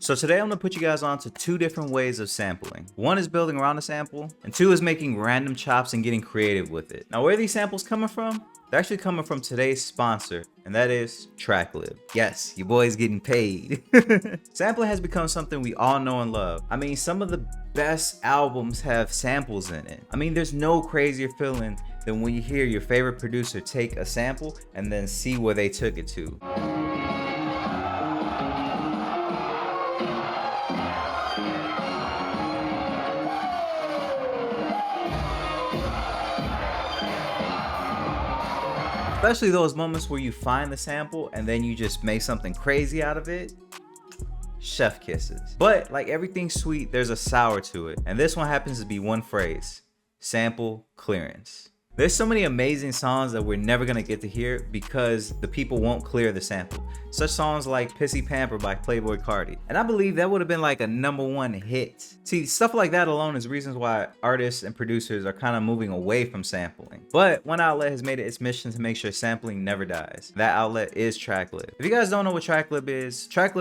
So today I'm gonna put you guys on to two different ways of sampling. One is building around a sample, and two is making random chops and getting creative with it. Now where are these samples coming from? They're actually coming from today's sponsor, and that is Tracklib. Yes, your boy's getting paid. Sampling has become something we all know and love. I mean, some of the best albums have samples in it. I mean, there's no crazier feeling than when you hear your favorite producer take a sample and then see where they took it to. Especially those moments where you find the sample and then you just make something crazy out of it. Chef kisses. But like everything sweet, there's a sour to it. And this one happens to be one phrase: sample clearance. There's so many amazing songs that we're never gonna get to hear because the people won't clear the sample. Such songs like Pissy Pamper by Playboi Carti. And I believe that would have been like a #1 hit. See, stuff like that alone is reasons why artists and producers are kind of moving away from sampling. But one outlet has made it its mission to make sure sampling never dies. That outlet is Tracklib. If you guys don't know what Tracklib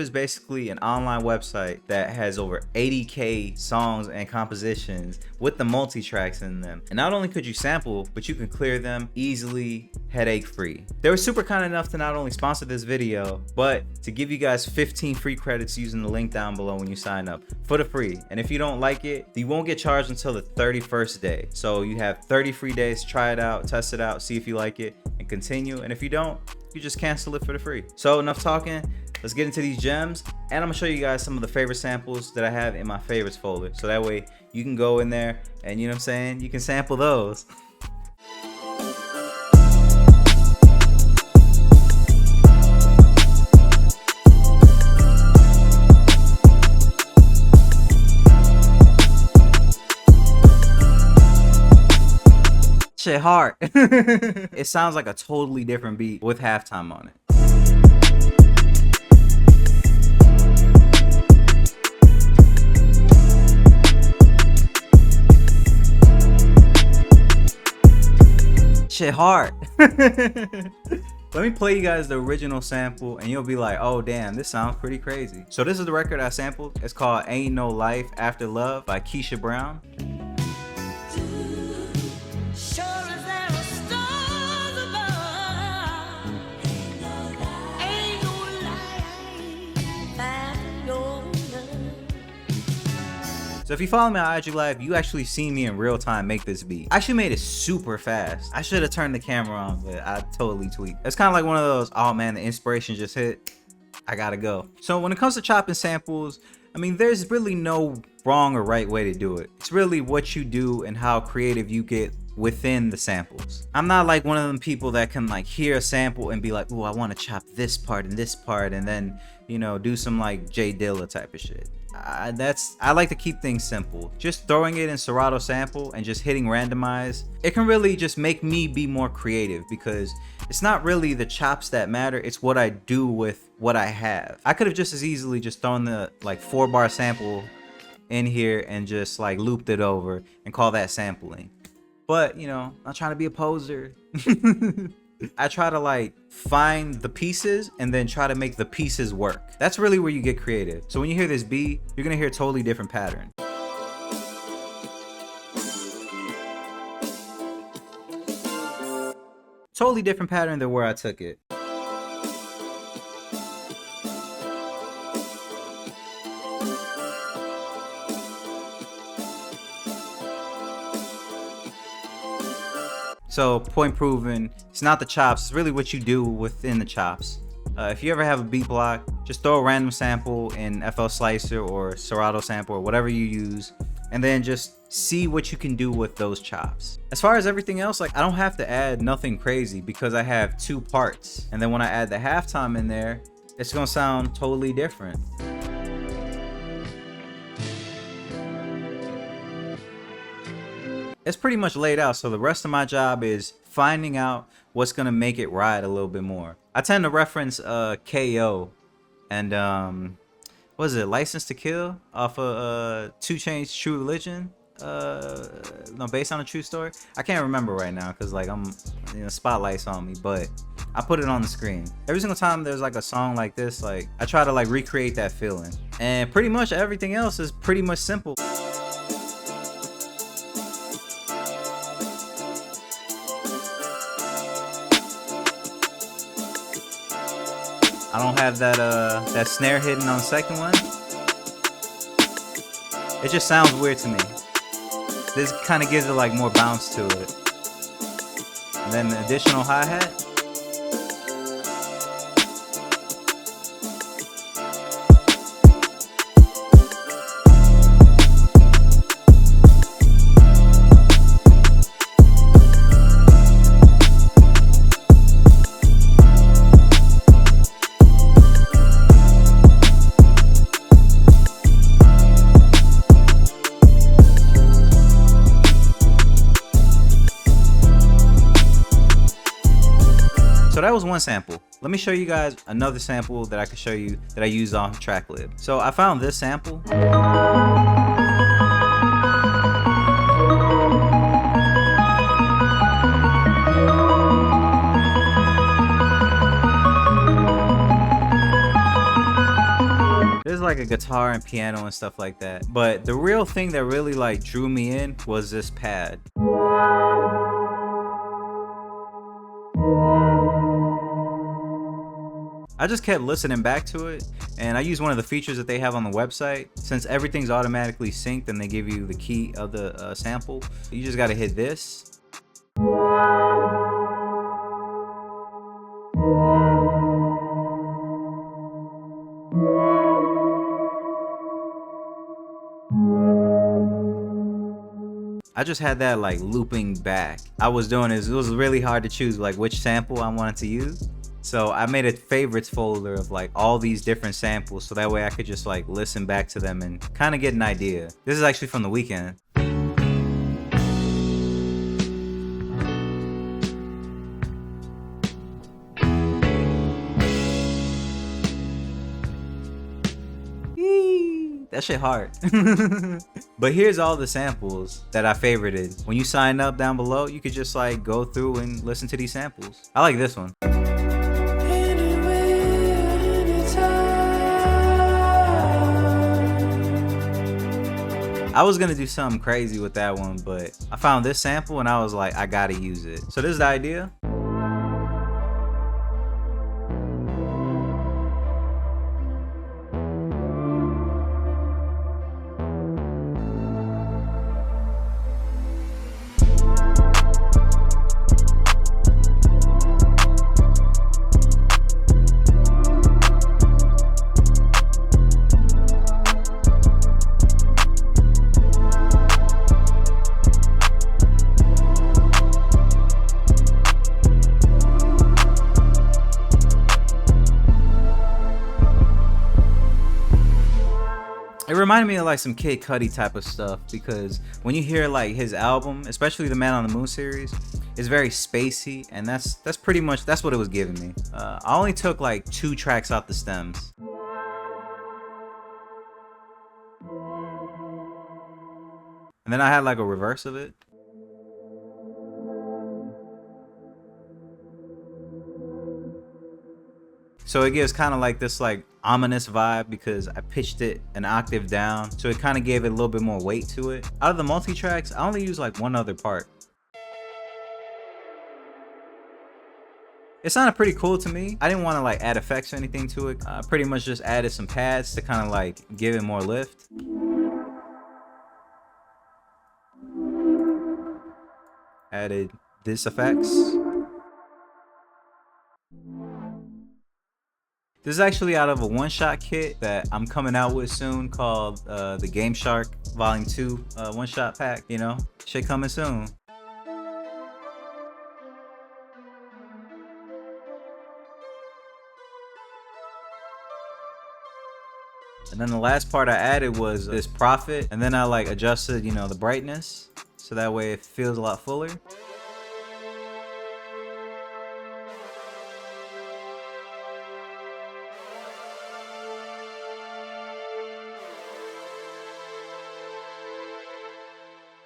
is basically an online website that has over 80K songs and compositions with the multi-tracks in them. And not only could you sample, but you can clear them easily, headache-free. They were super kind enough to not only sponsor this video, but to give you guys 15 free credits using the link down below when you sign up for the free. And if you don't like it, you won't get charged until the 31st day. So you have 30 free days to try it out, test it out, see if you like it, and continue. And if you don't, you just cancel it for the free. So enough talking, let's get into these gems. And I'm gonna show you guys some of the favorite samples that I have in my favorites folder. So that way you can go in there and, you know what I'm saying, you can sample those. Shit hard. It sounds like a totally different beat with halftime on it. Shit hard. Let me play you guys the original sample and you'll be like, oh damn, this sounds pretty crazy. So this is the record I sampled. It's called Ain't No Life After Love by Keisha Brown. So if you follow me on IG Live, you actually see me in real time make this beat. I actually made it super fast. I should have turned the camera on, but I totally tweaked. It's kind of like one of those, oh man, the inspiration just hit, I gotta go. So when it comes to chopping samples, I mean, there's really no wrong or right way to do it. It's really what you do and how creative you get within the samples. I'm not like one of them people that can like hear a sample and be like, oh, I want to chop this part and this part and then, you know, do some like Jay Dilla type of shit. I like to keep things simple. Just throwing it in Serato sample and just hitting randomize, it can really just make me be more creative because it's not really the chops that matter, it's what I do with what I have. I could have just as easily just thrown the like 4-bar sample in here and just like looped it over and call that sampling. But you know, I'm not trying to be a poser. I try to like find the pieces and then try to make the pieces work. That's really where you get creative. So when you hear this beat, you're gonna hear a totally different pattern. Totally different pattern than where I took it. So point proven, it's not the chops, it's really what you do within the chops. If you ever have a beat block, just throw a random sample in FL Slicer or Serato sample or whatever you use, and then just see what you can do with those chops. As far as everything else, like I don't have to add nothing crazy because I have 2 parts. And then when I add the halftime in there, it's gonna sound totally different. It's pretty much laid out, so the rest of my job is finding out what's gonna make it ride a little bit more. I tend to reference KO and what is it, License to Kill off of 2 Chainz True Religion, no, based on a true story. I can't remember right now because like I'm, you know, spotlight's on me, but I put it on the screen. Every single time there's like a song like this, like I try to like recreate that feeling. And pretty much everything else is pretty much simple. I don't have that snare hidden on the second one. It just sounds weird to me. This kind of gives it like more bounce to it. And then the additional hi-hat. So that was one sample. Let me show you guys another sample that I could show you that I used on Tracklib. So I found this sample. There's like a guitar and piano and stuff like that. But the real thing that really like drew me in was this pad. I just kept listening back to it, and I used one of the features that they have on the website. Since everything's automatically synced and they give you the key of the sample, you just gotta hit this. I just had that like looping back. I was doing this, it was really hard to choose like which sample I wanted to use. So I made a favorites folder of like all these different samples, so that way I could just like listen back to them and kind of get an idea. This is actually from the weekend. That shit hard. But here's all the samples that I favorited. When you sign up down below, you could just like go through and listen to these samples. I like this one. I was gonna do something crazy with that one, but I found this sample and I was like, I gotta use it. So this is the idea. It reminded me of like some Kid Cudi type of stuff, because when you hear like his album, especially the Man on the Moon series, it's very spacey, and that's pretty much what it was giving me. I only took like 2 tracks out the stems. And then I had like a reverse of it. So it gives kind of like this like ominous vibe because I pitched it an octave down, so it kind of gave it a little bit more weight to it. Out of the multi-tracks, I only use like one other part. It sounded pretty cool to me. I didn't want to like add effects or anything to it. I pretty much just added some pads to kind of like give it more lift. Added this effects. This is actually out of a one-shot kit that I'm coming out with soon called the Game Shark Volume 2 one-shot pack, you know? Shit coming soon. And then the last part I added was this Prophet, and then I like adjusted, you know, the brightness, so that way it feels a lot fuller.